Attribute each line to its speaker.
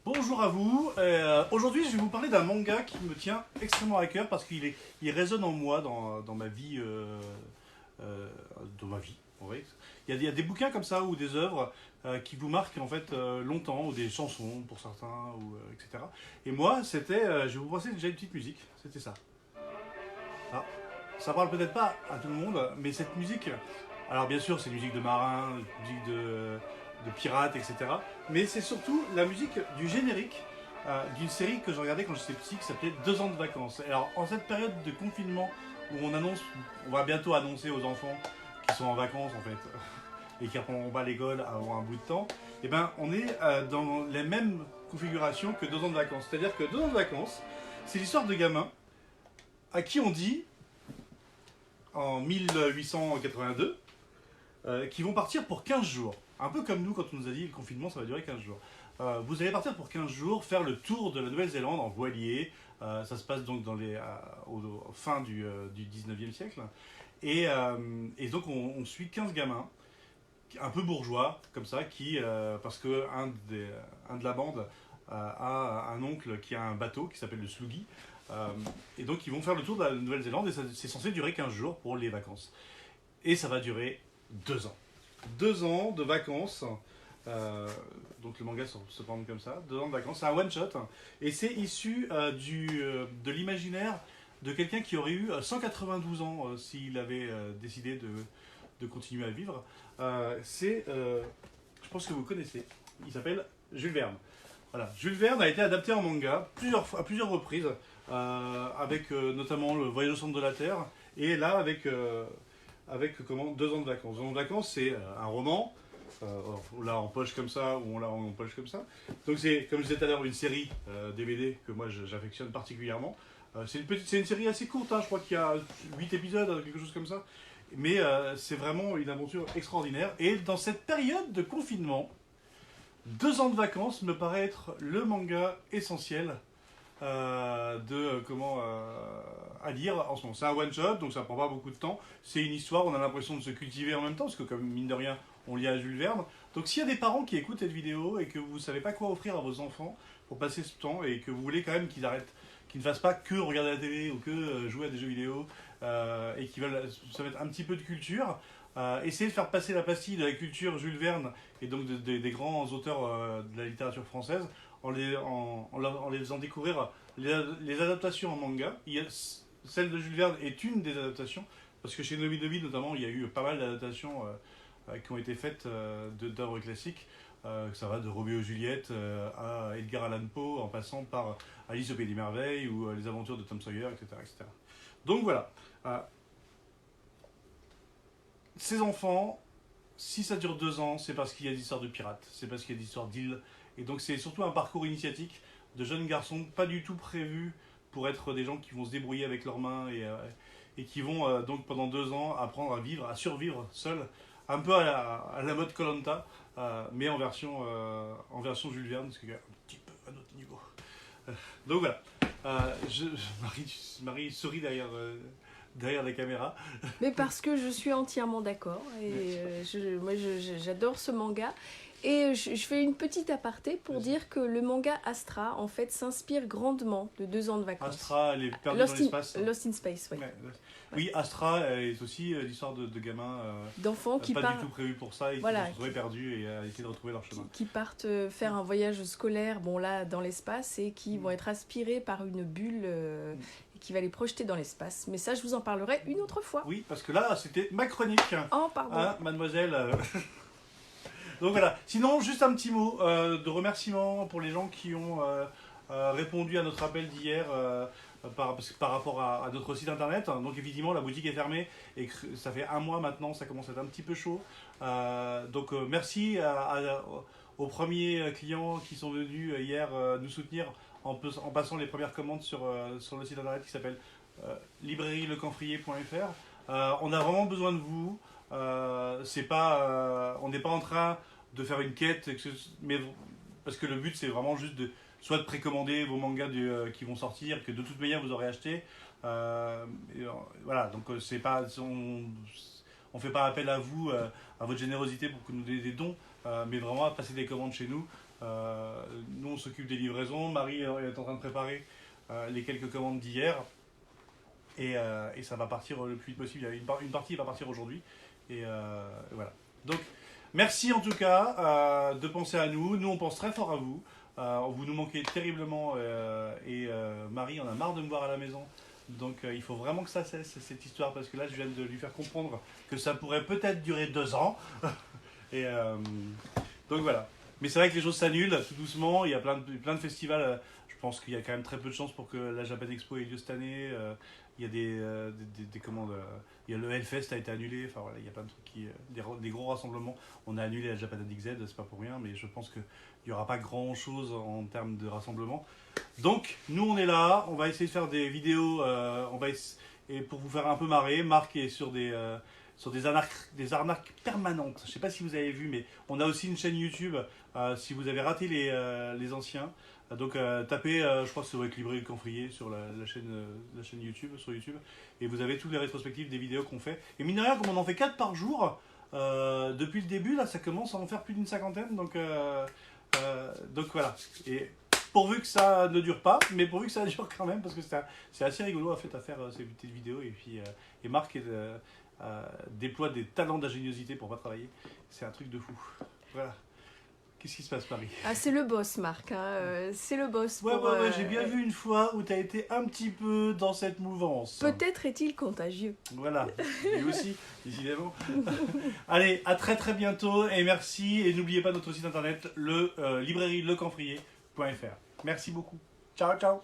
Speaker 1: Bonjour à vous. Aujourd'hui, je vais vous parler d'un manga qui me tient extrêmement à cœur parce il résonne en moi dans ma vie, dans ma vie. En vrai. Il y a des bouquins comme ça ou des œuvres qui vous marquent en fait longtemps, ou des chansons pour certains, etc. Et moi, je vais vous passer déjà une petite musique. C'était ça. Ah, ça parle peut-être pas à tout le monde, mais cette musique, alors bien sûr, c'est une musique de marin, une musique de pirates, etc. Mais c'est surtout la musique du générique d'une série que je regardais quand j'étais petit qui s'appelait 2 ans de vacances. Alors, en cette période de confinement où on va bientôt annoncer aux enfants qui sont en vacances en fait et qui reprendront pas l'école avant un bout de temps, eh ben, on est dans les mêmes configurations que 2 ans de vacances. C'est-à-dire que 2 ans de vacances, c'est l'histoire de gamins à qui on dit en 1882 qui vont partir pour 15 jours. Un peu comme nous quand on nous a dit le confinement ça va durer 15 jours. Vous allez partir pour 15 jours, faire le tour de la Nouvelle-Zélande en voilier. Ça se passe donc au fin du 19e siècle. Et donc on suit 15 gamins, un peu bourgeois, comme ça, parce que un de la bande a un oncle qui a un bateau qui s'appelle le Sloogie. Et donc ils vont faire le tour de la Nouvelle-Zélande et c'est censé durer 15 jours pour les vacances. Et ça va durer 2 ans. 2 ans de vacances. Donc le manga se prend comme ça. 2 ans de vacances. C'est un one-shot. Et c'est issu de l'imaginaire de quelqu'un qui aurait eu 192 ans s'il avait décidé de continuer à vivre. Je pense que vous connaissez. Il s'appelle Jules Verne. Voilà. Jules Verne a été adapté en manga à plusieurs reprises, avec notamment Le Voyage au centre de la Terre, et là avec 2 ans de vacances. 2 ans de vacances, c'est un roman, on l'a en poche comme ça, ou on l'a en poche comme ça. Donc c'est, comme je disais tout à l'heure, une série DVD que moi j'affectionne particulièrement. C'est une série assez courte, hein, je crois qu'il y a 8 épisodes, quelque chose comme ça. Mais c'est vraiment une aventure extraordinaire. Et dans cette période de confinement, 2 ans de vacances me paraît être le manga essentiel à lire en ce moment. C'est un one shot, donc ça prend pas beaucoup de temps. C'est une histoire, on a l'impression de se cultiver en même temps, parce que comme mine de rien, on lit à Jules Verne. Donc s'il y a des parents qui écoutent cette vidéo et que vous savez pas quoi offrir à vos enfants pour passer ce temps et que vous voulez quand même qu'ils arrêtent, qu'ils ne fassent pas que regarder la télé ou que jouer à des jeux vidéo et qui veulent se mettre un petit peu de culture, essayez de faire passer la pastille de la culture Jules Verne et donc des grands auteurs de la littérature française en les faisant découvrir les adaptations en manga. Celle de Jules Verne est une des adaptations, parce que chez Nomi Nomi notamment, il y a eu pas mal d'adaptations qui ont été faites d'œuvres classiques. Ça va de Roméo et Juliette à Edgar Allan Poe, en passant par Alice au Pays des Merveilles ou les aventures de Tom Sawyer, etc. etc. Donc voilà. Ces enfants, si ça dure 2 ans, c'est parce qu'il y a des histoires de pirates, c'est parce qu'il y a des histoires d'îles. Et donc c'est surtout un parcours initiatique de jeunes garçons, pas du tout prévus pour être des gens qui vont se débrouiller avec leurs mains et qui vont donc pendant 2 ans apprendre à vivre, à survivre seuls, un peu à la mode koh mais en version Jules Verne, parce qu'il y a un petit peu à notre niveau. Donc voilà. Marie sourit derrière la caméra.
Speaker 2: Mais parce que je suis entièrement d'accord. Et j'adore ce manga. Et je fais une petite aparté pour dire que le manga Astra, en fait, s'inspire grandement de 2 ans de vacances.
Speaker 1: Astra, elle est perdue dans l'espace.
Speaker 2: Lost in Space, oui.
Speaker 1: Ouais. Oui, Astra est aussi l'histoire de gamins
Speaker 2: d'enfants qui
Speaker 1: pas du tout prévus pour ça et
Speaker 2: voilà,
Speaker 1: qui se sont retrouvés perdus et à essayer de retrouver leur chemin.
Speaker 2: Qui partent faire un voyage scolaire, bon là, dans l'espace, et qui vont être aspirés par une bulle qui va les projeter dans l'espace. Mais ça, je vous en parlerai une autre fois.
Speaker 1: Oui, parce que là, c'était ma chronique.
Speaker 2: Oh, pardon.
Speaker 1: Hein, mademoiselle. Donc voilà. Sinon, juste un petit mot de remerciement pour les gens qui ont répondu à notre appel d'hier par rapport à notre site internet. Donc évidemment, la boutique est fermée et ça fait 1 mois maintenant, ça commence à être un petit peu chaud. Donc merci aux premiers clients qui sont venus hier nous soutenir en passant les premières commandes sur le site internet qui s'appelle librairielecanfrier.fr. On a vraiment besoin de vous. On n'est pas en train de faire une quête, mais parce que le but c'est vraiment juste soit de précommander vos mangas qui vont sortir, que de toute manière vous aurez acheté. Voilà, donc c'est pas, on fait pas appel à vous, à votre générosité pour que nous donniez des dons, mais vraiment à passer des commandes chez nous. Nous, on s'occupe des livraisons. Marie est en train de préparer les quelques commandes d'hier. Et ça va partir le plus vite possible. Il y a une partie va partir aujourd'hui. Et voilà. Donc, merci en tout cas de penser à nous. Nous, on pense très fort à vous. Vous nous manquez terriblement. Marie en a marre de me voir à la maison. Donc, il faut vraiment que ça cesse, cette histoire. Parce que là, je viens de lui faire comprendre que ça pourrait peut-être durer 2 ans. Et donc, voilà. Mais c'est vrai que les choses s'annulent tout doucement. Il y a plein de festivals. Je pense qu'il y a quand même très peu de chances pour que la Japan Expo ait lieu cette année. Il y a des commandes. Il y a le Hellfest a été annulé. Enfin voilà, il y a plein de trucs des gros rassemblements. On a annulé la Japan XZ, c'est pas pour rien, mais je pense qu'il n'y aura pas grand chose en termes de rassemblement. Donc nous on est là, on va essayer de faire des vidéos. Et pour vous faire un peu marrer, Marc est sur des arnaques permanentes. Je ne sais pas si vous avez vu, mais on a aussi une chaîne YouTube. Si vous avez raté les anciens, donc tapez, je crois que ça doit être Librairie Le Camphrier sur la chaîne YouTube, sur YouTube, et vous avez toutes les rétrospectives des vidéos qu'on fait. Et mine de rien, comme on en fait 4 par jour, depuis le début, là, ça commence à en faire plus d'une 50aine. Donc voilà. Et pourvu que ça ne dure pas, mais pourvu que ça dure quand même, parce que c'est assez rigolo en fait, à faire ces petites vidéos. Et puis Marc déploie des talents d'ingéniosité pour pas travailler. C'est un truc de fou. Voilà. Qu'est-ce qui se passe, Marie?
Speaker 2: Ah, c'est le boss, Marc. Hein. C'est le boss.
Speaker 1: Ouais, j'ai bien vu une fois où tu as été un petit peu dans cette mouvance.
Speaker 2: Peut-être est-il contagieux.
Speaker 1: Voilà, lui aussi, décidément. Allez, à très très bientôt et merci. Et n'oubliez pas notre site internet, librairie-lecamphrier.fr. Merci beaucoup. Ciao, ciao.